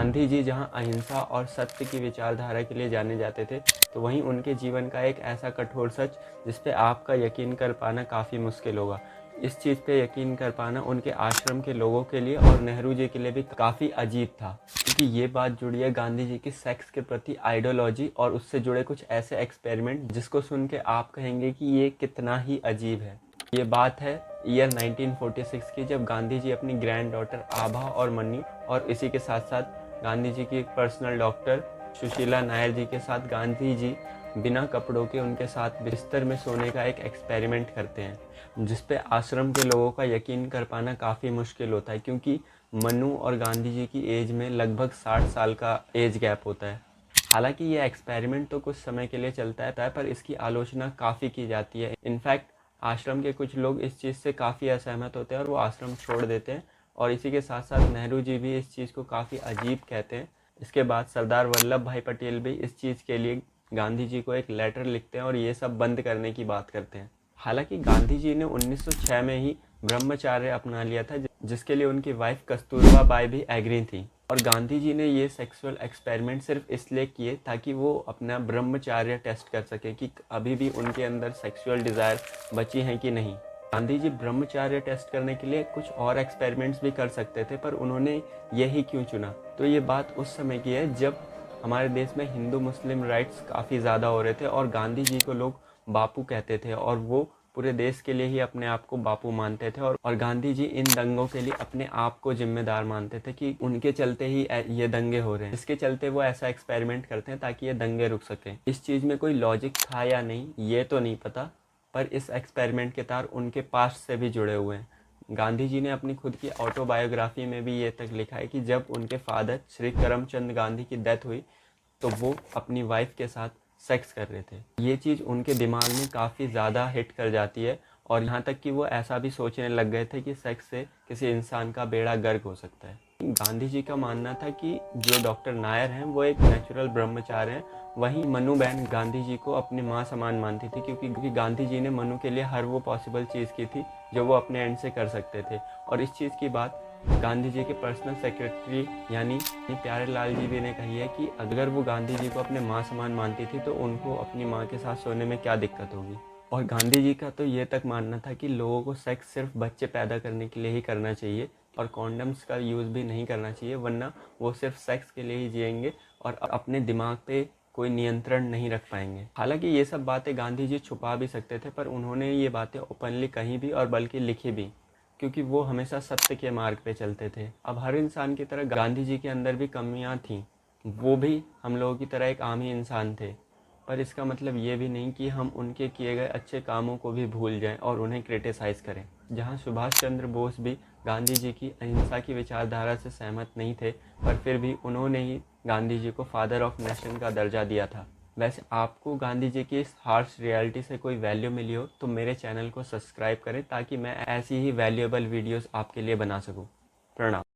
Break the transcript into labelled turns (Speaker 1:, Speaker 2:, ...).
Speaker 1: गांधी जी जहां अहिंसा और सत्य की विचारधारा के लिए जाने जाते थे, तो वहीं उनके जीवन का एक ऐसा कठोर सच जिस पे आपका यकीन कर पाना काफ़ी मुश्किल होगा। इस चीज़ पे यकीन कर पाना उनके आश्रम के लोगों के लिए और नेहरू जी के लिए भी काफ़ी अजीब था, क्योंकि ये बात जुड़ी है गांधी जी की सेक्स के प्रति आइडियोलॉजी और उससे जुड़े कुछ ऐसे एक्सपेरिमेंट जिसको सुन के आप कहेंगे कि ये कितना ही अजीब है। ये बात है ईयर 1946 की, जब गांधी जी अपनी ग्रैंड डॉटर आभा और मन्यू और इसी के साथ साथ गांधी जी की पर्सनल डॉक्टर सुशीला नायर जी के साथ गांधी जी बिना कपड़ों के उनके साथ बिस्तर में सोने का एक एक्सपेरिमेंट करते हैं, जिस पे आश्रम के लोगों का यकीन कर पाना काफ़ी मुश्किल होता है, क्योंकि मनु और गांधी जी की एज में लगभग 60 साल का एज गैप होता है। हालांकि ये एक्सपेरिमेंट तो कुछ समय के लिए चलता है, पर इसकी आलोचना काफ़ी की जाती है। इनफैक्ट आश्रम के कुछ लोग इस चीज़ से काफ़ी असहमत होते हैं और वो आश्रम छोड़ देते हैं, और इसी के साथ साथ नेहरू जी भी इस चीज़ को काफ़ी अजीब कहते हैं। इसके बाद सरदार वल्लभ भाई पटेल भी इस चीज़ के लिए गांधी जी को एक लेटर लिखते हैं और ये सब बंद करने की बात करते हैं। हालांकि गांधी जी ने 1906 में ही ब्रह्मचार्य अपना लिया था, जिसके लिए उनकी वाइफ कस्तूरबा बाई भी एग्री थी, और गांधी जी ने ये सेक्सुअल एक्सपेरिमेंट सिर्फ इसलिए किए ताकि वो अपना ब्रह्मचार्य टेस्ट कर सके कि अभी भी उनके अंदर सेक्सुअल डिज़ायर बची हैं कि नहीं। गांधी जी ब्रह्मचार्य टेस्ट करने के लिए कुछ और एक्सपेरिमेंट्स भी कर सकते थे, पर उन्होंने यही क्यों चुना? तो ये बात उस समय की है जब हमारे देश में हिंदू मुस्लिम राइट्स काफ़ी ज़्यादा हो रहे थे और गांधी जी को लोग बापू कहते थे, और वो पूरे देश के लिए ही अपने आप को बापू मानते थे, और गांधी जी इन दंगों के लिए अपने आप को जिम्मेदार मानते थे कि उनके चलते ही ये दंगे हो रहे हैं, इसके चलते वो ऐसा एक्सपेरिमेंट करते हैं ताकि ये दंगे रुक सकें। इस चीज़ में कोई लॉजिक था या नहीं ये तो नहीं पता, पर इस एक्सपेरिमेंट के तार उनके पास्ट से भी जुड़े हुए हैं। गांधी जी ने अपनी खुद की ऑटोबायोग्राफी में भी ये तक लिखा है कि जब उनके फादर श्री करमचंद गांधी की डेथ हुई तो वो अपनी वाइफ के साथ सेक्स कर रहे थे। ये चीज़ उनके दिमाग में काफ़ी ज़्यादा हिट कर जाती है, और यहाँ तक कि वो ऐसा भी सोचने लग गए थे कि सेक्स से किसी इंसान का बेड़ा गर्क हो सकता है। गांधी जी का मानना था कि जो डॉक्टर नायर हैं वो एक नेचुरल ब्रह्मचारी हैं, वहीं मनु बहन गांधी जी को अपनी माँ समान मानती थी, क्योंकि गांधी जी ने मनु के लिए हर वो पॉसिबल चीज़ की थी जो वो अपने एंड से कर सकते थे। और इस चीज़ की बात गांधी जी के पर्सनल सेक्रेटरी यानी प्यारे लाल जी भी ने कही है कि अगर वो गांधी जी को अपने माँ समान मानती थी तो उनको अपनी माँ के साथ सोने में क्या दिक्कत होगी। और गांधी जी का तो ये तक मानना था कि लोगों को सेक्स सिर्फ बच्चे पैदा करने के लिए ही करना चाहिए और कॉन्डम्स का यूज़ भी नहीं करना चाहिए, वरना वो सिर्फ सेक्स के लिए ही जिएंगे और अपने दिमाग पे कोई नियंत्रण नहीं रख पाएंगे। हालांकि ये सब बातें गांधी जी छुपा भी सकते थे, पर उन्होंने ये बातें ओपनली कही भी और बल्कि लिखी भी, क्योंकि वो हमेशा सत्य के मार्ग पे चलते थे। अब हर इंसान की तरह गांधी जी के अंदर भी कमियां थीं, वो भी हम लोगों की तरह एक आम ही इंसान थे, पर इसका मतलब ये भी नहीं कि हम उनके किए गए अच्छे कामों को भी भूल जाएं और उन्हें क्रिटिसाइज़ करें। जहां सुभाष चंद्र बोस भी गांधी जी की अहिंसा की विचारधारा से सहमत नहीं थे, पर फिर भी उन्होंने ही गांधी जी को फादर ऑफ नेशन का दर्जा दिया था। वैसे आपको गांधी जी की इस हार्श रियलिटी से कोई वैल्यू मिली हो तो मेरे चैनल को सब्सक्राइब करें, ताकि मैं ऐसी ही वैल्यूएबल वीडियोस आपके लिए बना सकूं। प्रणाम।